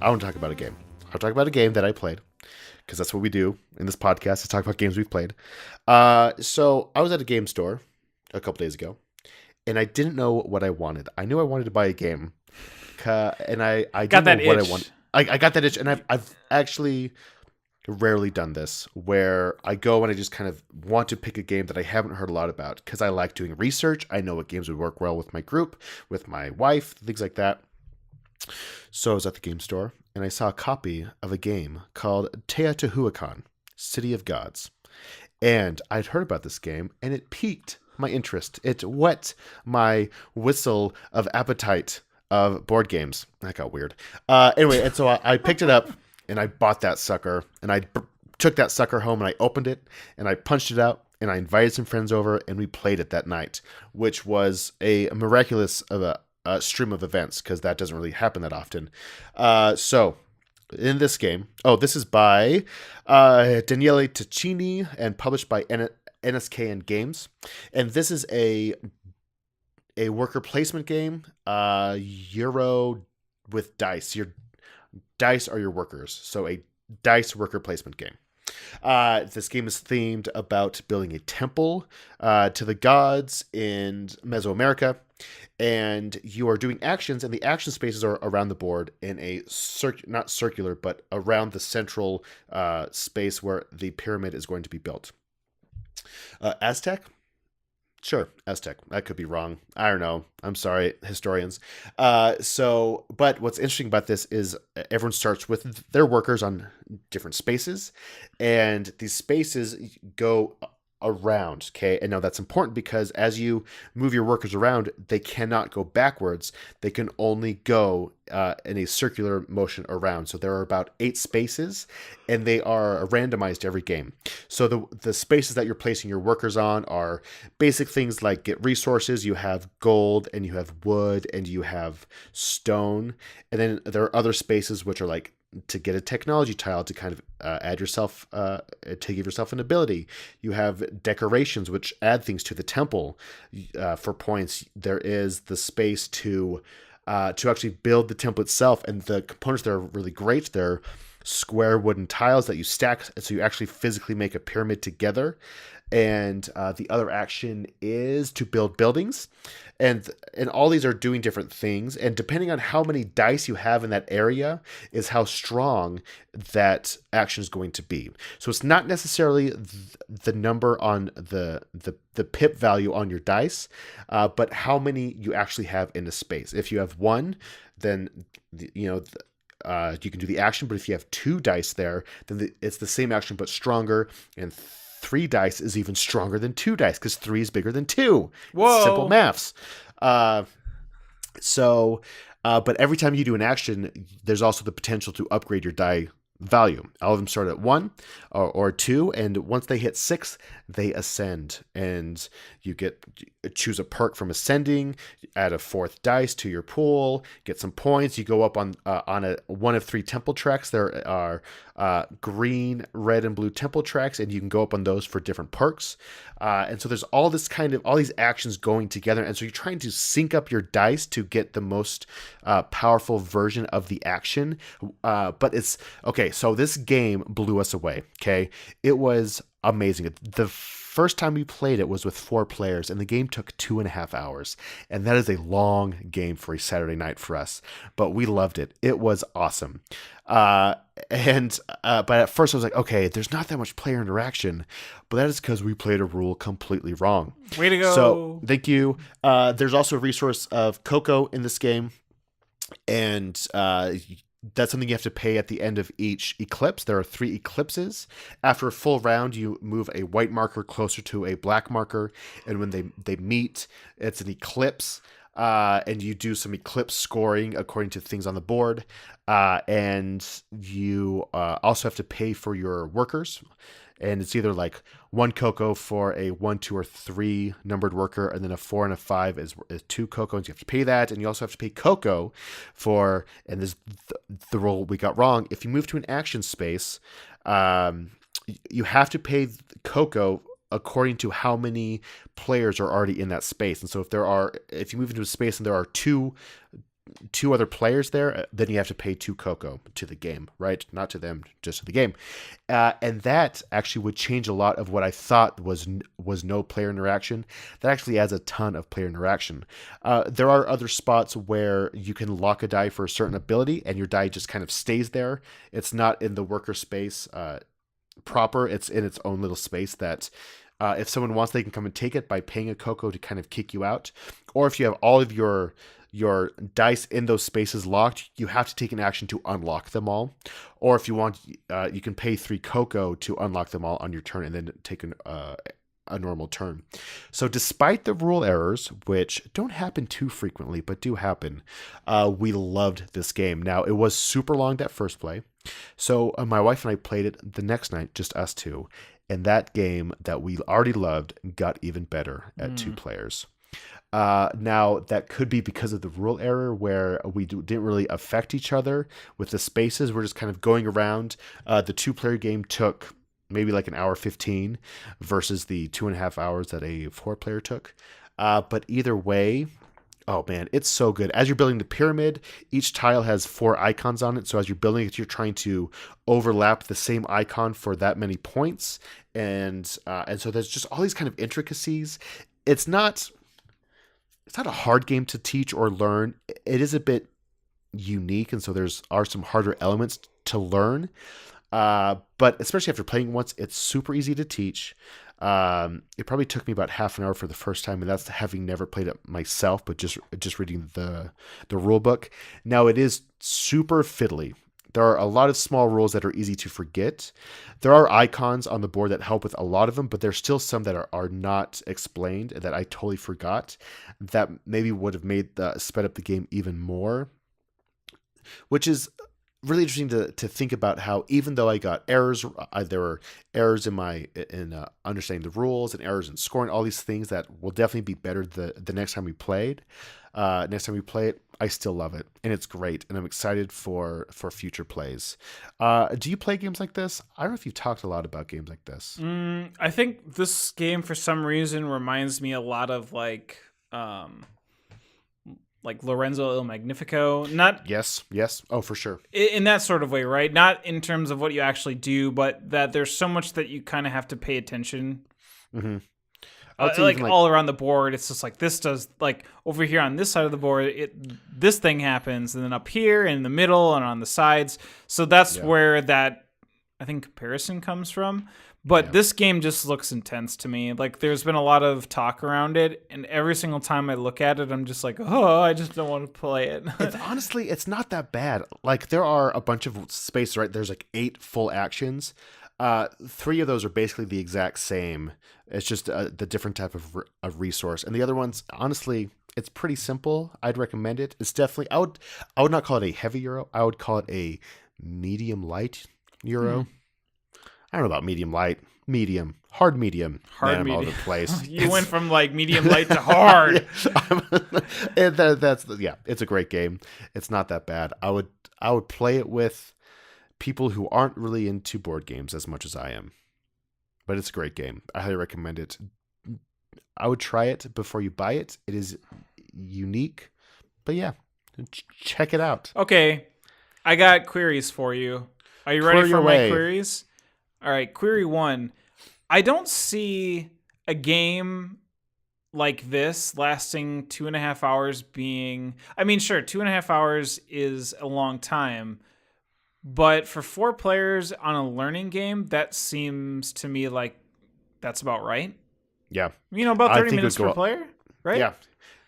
I want to talk about a game. I'll talk about a game that I played, because that's what we do in this podcast, is talk about games we've played. So I was at a game store a couple days ago, and I didn't know what I wanted. I knew I wanted to buy a game, and I Got didn't that know what I itch. wanted. I got that itch, and I've actually rarely done this, where I go and I just kind of want to pick a game that I haven't heard a lot about, because I like doing research. I know what games would work well with my group, with my wife, things like that. So I was at the game store, and I saw a copy of a game called Teotihuacan, City of Gods. And I'd heard about this game, and it piqued my interest. It whet my whistle of appetite of board games. That got weird. Anyway, and so I picked it up, and I bought that sucker, and I took that sucker home, and I opened it, and I punched it out, and I invited some friends over, and we played it that night, which was a miraculous of a stream of events, because that doesn't really happen that often. So in this game, this is by Daniele Tascini and published by NSKN Games, and this is a worker placement game, Euro with dice. Your dice are your workers, so a dice worker placement game. This game is themed about building a temple to the gods in Mesoamerica, and you are doing actions, and the action spaces are around the board in a not circular, but around the central space where the pyramid is going to be built. Aztec? Sure, Aztec. I could be wrong. I don't know. I'm sorry, historians. But what's interesting about this is everyone starts with their workers on different spaces, and these spaces go around. Okay, and now that's important because as you move your workers around, they cannot go backwards. They can only go in a circular motion around. So there are about 8 spaces, and they are randomized every game. So the spaces that you're placing your workers on are basic things like get resources. You have gold, and you have wood, and you have stone, and then there are other spaces which are like to get a technology tile to kind of add yourself, to give yourself an ability. You have decorations which add things to the temple for points. There is the space to actually build the temple itself, and the components there are really great. They're square wooden tiles that you stack, so you actually physically make a pyramid together. And the other action is to build buildings, and all these are doing different things, and depending on how many dice you have in that area is how strong that action is going to be. So it's not necessarily the number on the pip value on your dice, but how many you actually have in a space. If you have 1, then you can do the action, but if you have 2 dice there, then it's the same action but stronger, and 3 dice is even stronger than 2 dice because 3 is bigger than 2. Whoa. Simple maths. But every time you do an action, there's also the potential to upgrade your die value. All of them start at 1 or 2, and once they hit 6, they ascend, and you choose a perk from ascending, add a 4th dice to your pool, get some points. You go up on one of 3 temple tracks. There are green, red, and blue temple tracks, and you can go up on those for different perks. And so there's all these actions going together, and so you're trying to sync up your dice to get the most powerful version of the action. But it's okay. So this game blew us away. Okay, it was amazing. The first time we played it was with 4 players, and the game took 2.5 hours, and that is a long game for a Saturday night for us. But we loved it. It was awesome. But at first I was like, okay, there's not that much player interaction, but that is because we played a rule completely wrong. Way to go! So thank you. There's also a resource of cocoa in this game, and that's something you have to pay at the end of each eclipse. There are 3 eclipses. After a full round, you move a white marker closer to a black marker, and when they meet, it's an eclipse. And you do some eclipse scoring according to things on the board. And you also have to pay for your workers. And it's either like 1 cocoa for a 1, 2, or 3 numbered worker, and then a 4 and a 5 is 2 cocoa, and you have to pay that. And you also have to pay cocoa for, and this is the rule we got wrong, if you move to an action space, you have to pay cocoa according to how many players are already in that space. And so if you move into a space and there are 2 two other players there, then you have to pay 2 cocoa to the game, right? Not to them, just to the game. And that actually would change a lot of what I thought was no player interaction. That actually adds a ton of player interaction. There are other spots where you can lock a die for a certain ability, and your die just kind of stays there. It's not in the worker space proper. It's in its own little space that if someone wants, they can come and take it by paying a cocoa to kind of kick you out. Or if you have all of your dice in those spaces locked, you have to take an action to unlock them all. Or if you want, you can pay 3 cocoa to unlock them all on your turn and then take a normal turn. So despite the rule errors, which don't happen too frequently, but do happen, we loved this game. Now, it was super long that first play. So my wife and I played it the next night, just us two. And that game that we already loved got even better at 2 players. Now, that could be because of the rule error where we didn't really affect each other with the spaces. We're just kind of going around. The 2-player game took maybe like an hour 15 versus the 2.5 hours that a 4-player took. But either way, oh man, it's so good. As you're building the pyramid, each tile has 4 icons on it. So as you're building it, you're trying to overlap the same icon for that many points. And so there's just all these kind of intricacies. It's not a hard game to teach or learn. It is a bit unique, and so are some harder elements to learn. But especially after playing once, it's super easy to teach. It probably took me about half an hour for the first time, and that's having never played it myself, but just reading the rule book. Now, it is super fiddly. There are a lot of small rules that are easy to forget. There are icons on the board that help with a lot of them, but there's still some that are not explained that I totally forgot that maybe would have sped up the game even more, which is really interesting to think about how even though I got errors, there were errors in understanding the rules and errors in scoring, all these things that will definitely be better the next time we play it. I still love it, and it's great, and I'm excited for future plays. Do you play games like this? I don't know if you've talked a lot about games like this. I think this game, for some reason, reminds me a lot of like Lorenzo Il Magnifico. Not Yes. Oh, for sure. in that sort of way, right? Not in terms of what you actually do, but that there's so much that you kind of have to pay attention. Mm-hmm. All around the board, it's just like this does, like over here on this side of the board, this thing happens, and then up here in the middle and on the sides. So that's where that, I think, comparison comes from. But this game just looks intense to me. Like there's been a lot of talk around it, and every single time I look at it, I'm just like, oh, I just don't want to play it. It's not that bad. Like there are a bunch of spaces, right? There's like 8 full actions. 3 of those are basically the exact same. It's just the different type of resource, and the other ones, honestly, it's pretty simple. I'd recommend it. It's definitely I would not call it a heavy Euro. I would call it a medium light Euro. I don't know about medium light, hard medium. Hard medium. All over the place. You went from like medium light to hard. It's a great game. It's not that bad. I would play it with people who aren't really into board games as much as I am. But it's a great game. I highly recommend it. I would try it before you buy it. It is unique. But yeah, check it out. Okay. I got queries for you. Are you ready for my queries? All right. Query 1. I don't see a game like this lasting 2.5 hours being... I mean, sure, 2.5 hours is a long time. But for 4 players on a learning game, that seems to me like that's about right. Yeah. About 30 minutes per player, right? Yeah.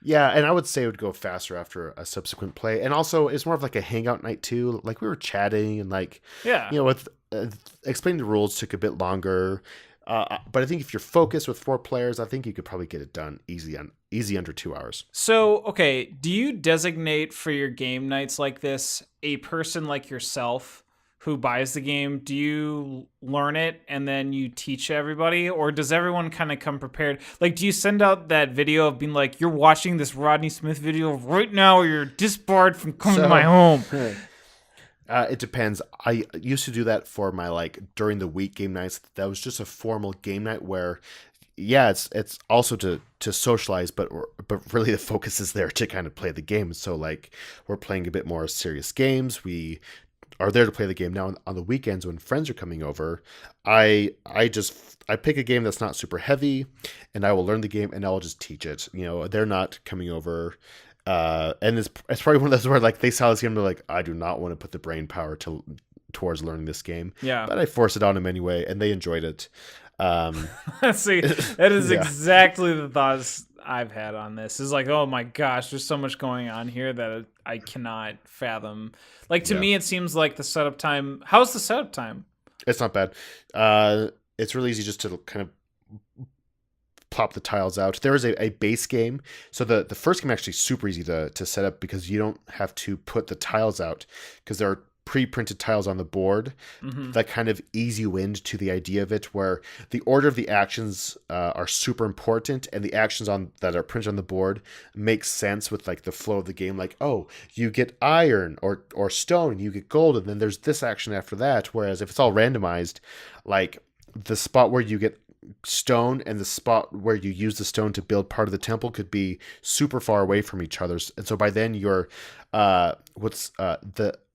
Yeah, and I would say it would go faster after a subsequent play. And also, it's more of like a hangout night too. Like we were chatting and with explaining the rules took a bit longer. But I think if you're focused with 4 players, I think you could probably get it done easy under 2 hours. So, okay, do you designate for your game nights like this a person like yourself who buys the game? Do you learn it and then you teach everybody, or does everyone kind of come prepared? Like, do you send out that video of being like, you're watching this Rodney Smith video right now, or you're disbarred from coming to my home? It depends. I used to do that for my during the week game nights. That was just a formal game night where yeah, it's also to socialize, but really the focus is there to kind of play the game. So like we're playing a bit more serious games. We are there to play the game. Now on the weekends when friends are coming over, I pick a game that's not super heavy, and I will learn the game and I'll just teach it. They're not coming over. And it's probably one of those where like they saw this game, they're like, I do not want to put the brain power towards learning this game, Yeah. but I force it on them anyway, and they enjoyed it. Um, See, that is yeah, exactly the thoughts I've had on this. Is like, oh my gosh, there's so much going on here that I cannot fathom. Like to yeah, me, it seems like the setup time. How's the setup time? it's not bad. It's really easy just to kind of plop the tiles out. There is a base game. So the first game actually super easy to set up because you don't have to put the tiles out because there are pre-printed tiles on the board Mm-hmm. that kind of ease you into the idea of it, where the order of the actions are super important, and the actions on that are printed on the board make sense with like the flow of the game. Like, oh, you get iron or stone, and you get gold, and then there's this action after that. Whereas if it's all randomized, like the spot where you get stone and the spot where you use the stone to build part of the temple could be super far away from each other, and so by then your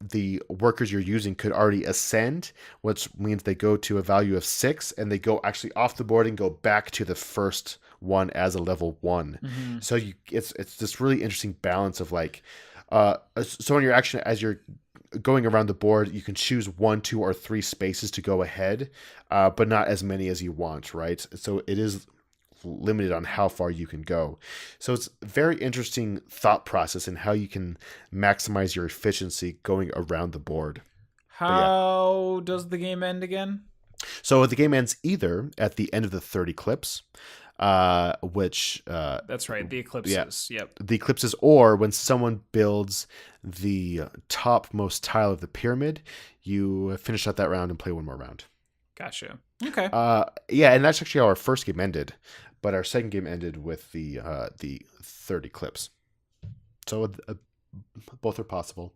the workers you're using could already ascend, which means they go to a value of 6 and they go actually off the board and go back to the first one as a level 1. Mm-hmm. So it's this really interesting balance of like so in your action as you're going around the board, you can choose 1, 2, or 3 spaces to go ahead, but not as many as you want, right? So it is limited on how far you can go. So it's a very interesting thought process in how you can maximize your efficiency going around the board. But yeah, How does the game end again? so the game ends either at the end of the 30 clips, which That's right, the yeah, eclipses. Yep. the eclipses, or when someone builds the topmost tile of the pyramid, you finish out that round and play one more round. Gotcha. Okay. Yeah, and that's actually how our first game ended, but our second game ended with the 30 clips. So both are possible.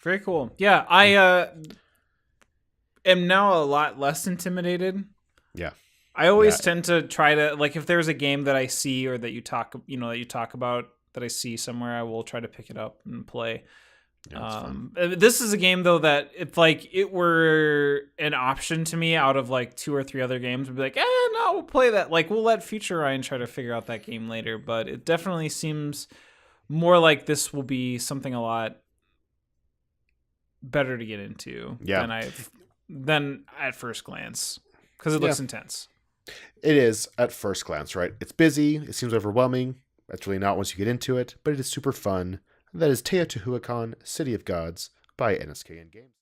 Very cool. Yeah, I am now a lot less intimidated. Yeah, I always yeah, tend to try to like if there's a game that I see or that that you talk about that I see somewhere, I will try to pick it up and play. yeah, it's fun. This is a game though that if like it were an option to me out of like 2 or 3 other games, I'd be like, no, we'll play that. Like we'll let Future Ryan try to figure out that game later. But it definitely seems more like this will be something a lot better to get into Yeah, than at first glance because it yeah, looks intense. it is at first glance, right? It's busy. It seems overwhelming. That's really not once you get into it, but it is super fun. That is Teotihuacan, City of Gods by NSKN Games.